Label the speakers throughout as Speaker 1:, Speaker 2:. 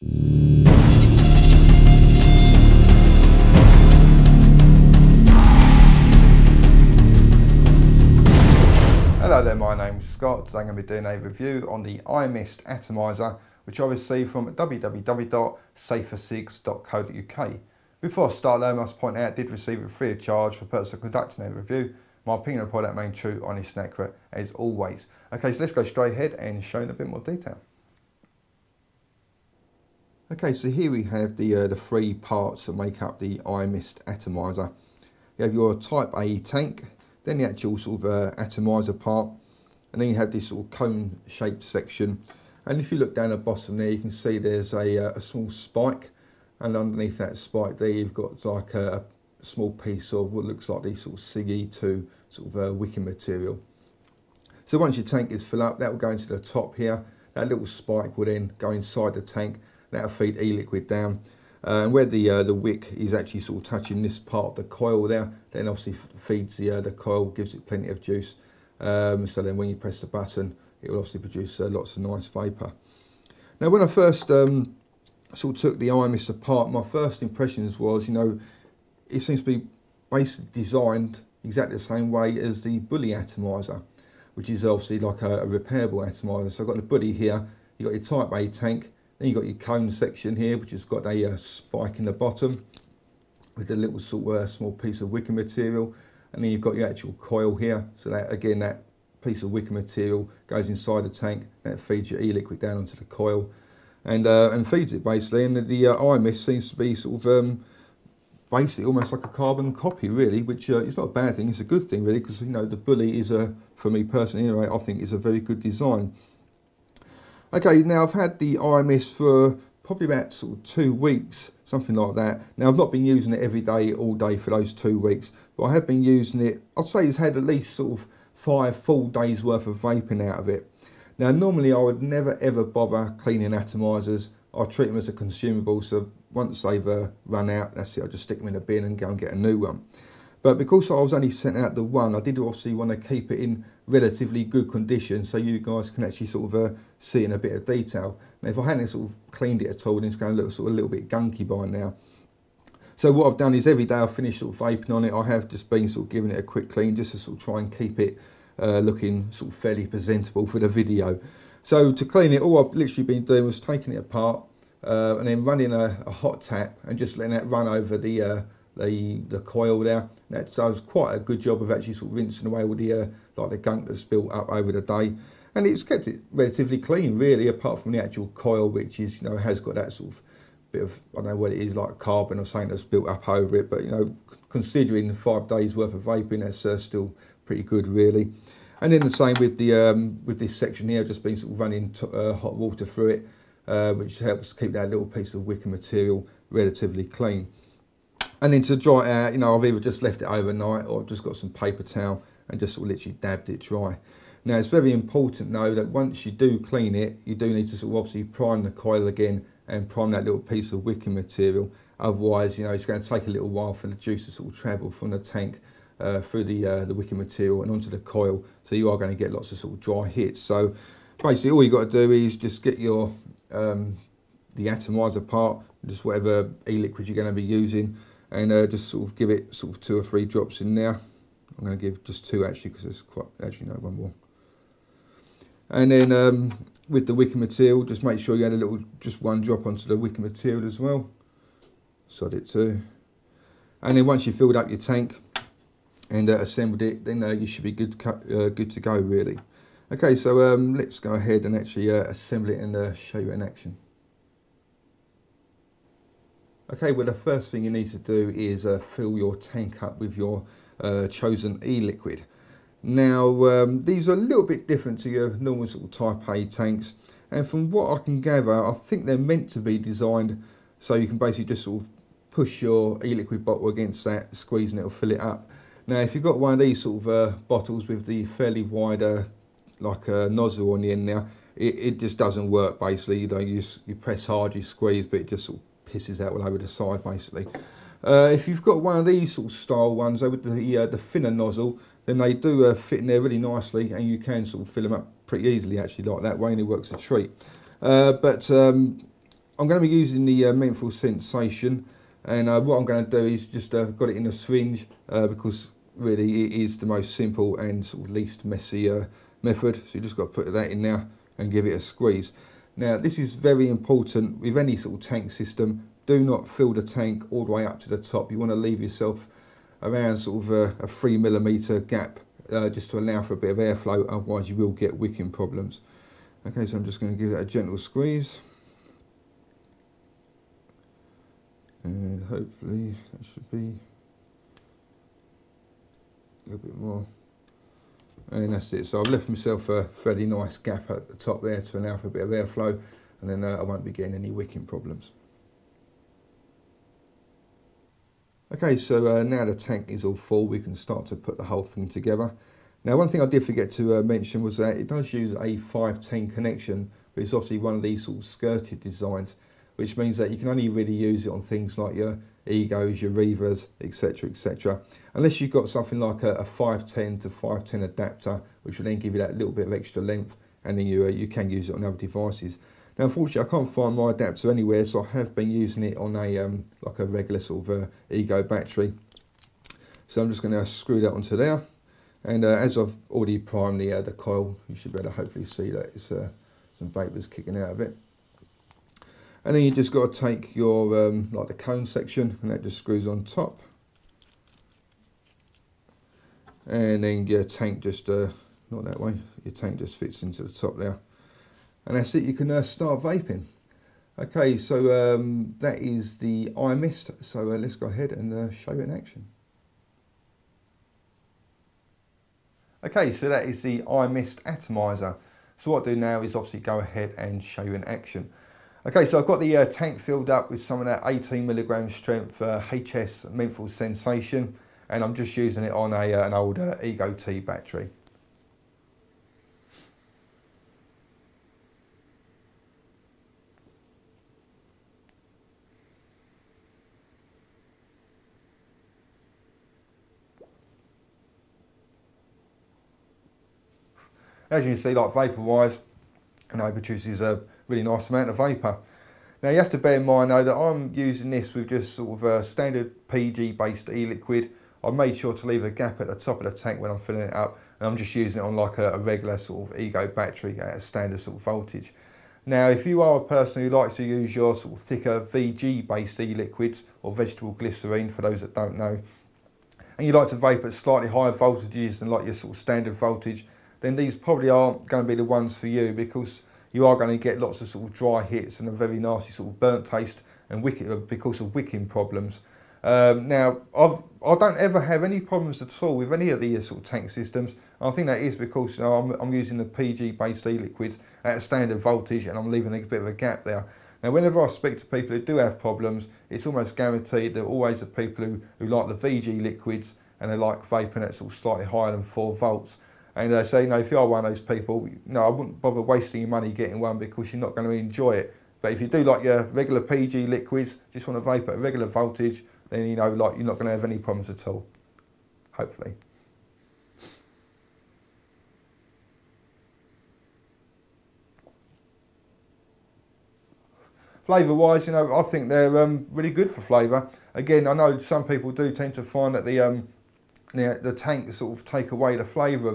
Speaker 1: Hello there, my name's Scott. Today I'm going to be doing a review on the Imist Atomiser, which I received from www.safercigs.co.uk. Before I start though, I must point out I did receive it free of charge for the purpose of conducting a review. My opinion of the product remains true, honest and accurate as always. Okay, so let's go straight ahead and show in a bit more detail. Okay, so here we have the three parts that make up the Imist Atomiser. You have your Type A tank, then the actual sort of atomizer part, and then you have this sort of cone shaped section. And if you look down the bottom there, you can see there's a small spike, and underneath that spike there you've got like a small piece of what looks like this sort of e-cig E2 sort of wicking material. So once your tank is filled up, that will go into the top here. That little spike will then go inside the tank, that will feed e-liquid down. And where the wick is actually sort of touching this part of the coil there, then obviously feeds the coil, gives it plenty of juice. So then when you press the button, it will obviously produce lots of nice vapour. Now when I first sort of took the Imist apart, my first impressions was, you know, it seems to be basically designed exactly the same way as the bully atomizer, which is obviously like a repairable atomizer. So I've got the bully here, you've got your Type A tank, then you've got your cone section here, which has got a spike in the bottom with a little sort of small piece of wicker material, and then you've got your actual coil here. So that again, that piece of wicker material goes inside the tank, that feeds your e-liquid down onto the coil, and feeds it basically. And the Imist seems to be sort of basically almost like a carbon copy, really, which is not a bad thing. It's a good thing, really, because you know the bully is for me personally, anyway, I think is a very good design. Okay, now I've had the Imist for probably about sort of 2 weeks, something like that. Now I've not been using it every day, all day for those 2 weeks, but I have been using it. I'd say it's had at least sort of 5 full days worth of vaping out of it. Now normally I would never ever bother cleaning atomizers. I treat them as a consumable, so once they've run out, that's it, I just stick them in a bin and go and get a new one. But because I was only sent out the one, I did obviously want to keep it in relatively good condition so you guys can actually sort of see it in a bit of detail. Now if I hadn't sort of cleaned it at all, then it's going to look sort of a little bit gunky by now. So what I've done is every day I've finished sort of vaping on it, I have just been sort of giving it a quick clean just to sort of try and keep it looking sort of fairly presentable for the video. So to clean it, all I've literally been doing was taking it apart and then running a hot tap and just letting that run over the coil there. That does quite a good job of actually sort of rinsing away all the like the gunk that's built up over the day, and it's kept it relatively clean, really, apart from the actual coil, which is, you know, has got that sort of bit of, I don't know what it is, like carbon or something that's built up over it. But you know, considering 5 days worth of vaping, that's still pretty good, really. And then the same with the with this section here, I've just been sort of running hot water through it, which helps keep that little piece of wicker material relatively clean. And then to dry it out, you know, I've either just left it overnight or I've just got some paper towel and just sort of literally dabbed it dry. Now it's very important though that once you do clean it, you do need to sort of obviously prime the coil again and prime that little piece of wicker material. Otherwise, you know, it's going to take a little while for the juice to sort of travel from the tank through the wicker material and onto the coil. So you are going to get lots of sort of dry hits. So basically all you got to do is just get your the atomizer part, just whatever e-liquid you're going to be using, and just sort of give it sort of 2 or 3 drops in there. I'm going to give just 2 actually, because there's quite, actually no, 1 more. And then with the wicker material, just make sure you add a little, just 1 drop onto the wicker material as well. Sod it too. And then once you've filled up your tank and assembled it, then you should be good to go, really. Okay, so let's go ahead and actually assemble it and show you in action. Okay, well the first thing you need to do is fill your tank up with your chosen e-liquid. Now these are a little bit different to your normal sort of Type A tanks, and from what I can gather, I think they're meant to be designed so you can basically just sort of push your e-liquid bottle against that, squeeze, and it'll fill it up. Now if you've got one of these sort of bottles with the fairly wide like a nozzle on the end now, it just doesn't work basically. You know, you press hard, you squeeze, but it just sort of pisses out all over the side basically. If you've got one of these sort of style ones with the thinner nozzle, then they do fit in there really nicely, and you can sort of fill them up pretty easily actually like that way, and it works a treat. But I'm going to be using the menthol sensation, and what I'm going to do is just got it in a syringe because really it is the most simple and sort of least messy method. So you just got to put that in there and give it a squeeze. Now this is very important with any sort of tank system. Do not fill the tank all the way up to the top. You want to leave yourself around sort of a 3mm gap just to allow for a bit of airflow, otherwise you will get wicking problems. Okay, so I'm just going to give that a gentle squeeze. And hopefully that should be a little bit more. And that's it. So I've left myself a fairly nice gap at the top there to allow for a bit of airflow, and then I won't be getting any wicking problems. Okay, so now the tank is all full, we can start to put the whole thing together. Now one thing I did forget to mention was that it does use a 510 connection, but it's obviously one of these sort of skirted designs, which means that you can only really use it on things like your egos, your Revas, etc, etc. Unless you've got something like a 510 to 510 adapter, which will then give you that little bit of extra length, and then you can use it on other devices. Now unfortunately I can't find my adapter anywhere, so I have been using it on a like a regular sort of ego battery. So I'm just going to screw that onto there, and as I've already primed the coil, you should be able to hopefully see that it's some vapours kicking out of it. And then you just got to take your like the cone section, and that just screws on top. And then your tank just, not that way, your tank just fits into the top there. And that's it, you can start vaping. Okay, so that is the Imist, so let's go ahead and show it in action. Okay, so that is the Imist Atomiser. So what I do now is obviously go ahead and show you in action. Okay, so I've got the tank filled up with some of that 18mg strength HS menthol sensation, and I'm just using it on an old Ego T battery. As you can see, like vapour wise, it produces a really nice amount of vapour. Now you have to bear in mind though that I'm using this with just sort of a standard PG based e-liquid. I made sure to leave a gap at the top of the tank when I'm filling it up, and I'm just using it on like a regular sort of Ego battery at a standard sort of voltage. Now if you are a person who likes to use your sort of thicker VG based e-liquids, or vegetable glycerine for those that don't know, and you like to vape at slightly higher voltages than like your sort of standard voltage, then these probably aren't going to be the ones for you, because you are going to get lots of sort of dry hits and a very nasty sort of burnt taste and because of wicking problems. Now, I don't ever have any problems at all with any of these sort of tank systems. I think that is because I'm using the PG based e-liquids at a standard voltage, and I'm leaving a bit of a gap there. Now, whenever I speak to people who do have problems, it's almost guaranteed they're always the people who like the VG liquids and they like vaping at sort of slightly higher than 4 volts. And so, you know, if you are one of those people, no, I wouldn't bother wasting your money getting one, because you're not going to enjoy it. But if you do like your regular PG liquids, just want to vape at a regular voltage, then you know, like, you're not going to have any problems at all, hopefully. Flavour wise, you know, I think they're really good for flavour. Again, I know some people do tend to find that the tank sort of take away the flavour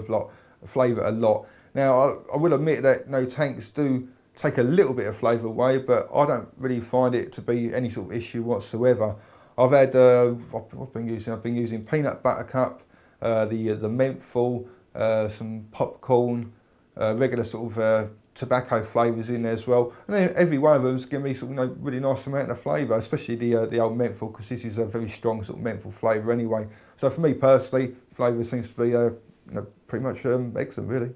Speaker 1: a lot. Now, I will admit that tanks do take a little bit of flavour away, but I don't really find it to be any sort of issue whatsoever. I've had I've been using peanut butter cup, the menthol, some popcorn, regular sort of tobacco flavours in there as well, and then every one of them's given me sort of really nice amount of flavour, especially the old menthol, because this is a very strong sort of menthol flavour anyway. So for me personally, flavour seems to be pretty much excellent, really.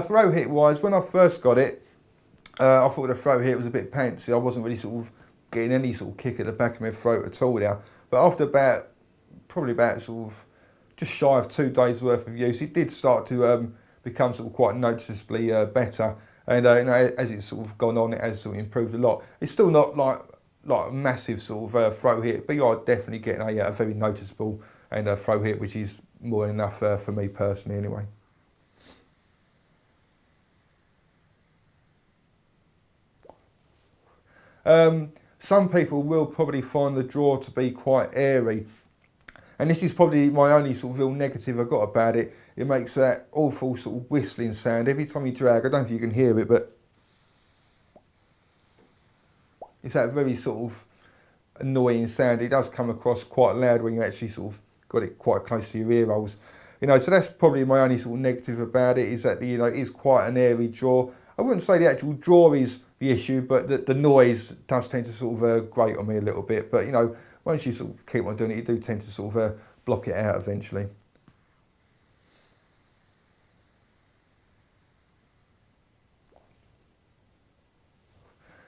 Speaker 1: Throw hit wise, when I first got it, I thought the throat hit was a bit pantsy. I wasn't really sort of getting any sort of kick at the back of my throat at all there. But after probably about sort of just shy of 2 days worth of use, it did start to become sort of quite noticeably better. And you know, as it's sort of gone on, it has sort of improved a lot. It's still not like like a massive sort of throat hit, but you are definitely getting a very noticeable and a throat hit, which is more than enough for me personally anyway. Some people will probably find the draw to be quite airy, and this is probably my only sort of real negative I've got about it. It makes that awful sort of whistling sound every time you drag. I don't know if you can hear it, but it's that very sort of annoying sound. It does come across quite loud when you actually sort of got it quite close to your ear holes. You know, so that's probably my only sort of negative about it, is that, you know, it is quite an airy draw. I wouldn't say the actual draw is the issue, but the noise does tend to sort of grate on me a little bit. But, you know, once you sort of keep on doing it, you do tend to sort of block it out eventually.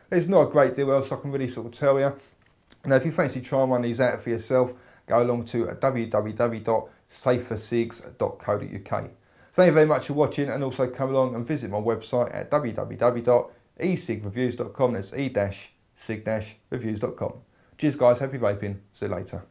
Speaker 1: There's not a great deal else I can really sort of tell you. Now, if you fancy trying one of these out for yourself, go along to www.safercigs.co.uk. Thank you very much for watching, and also come along and visit my website at www.e-cig-reviews.com. That's e-cig-reviews.com. Cheers guys, happy vaping, see you later.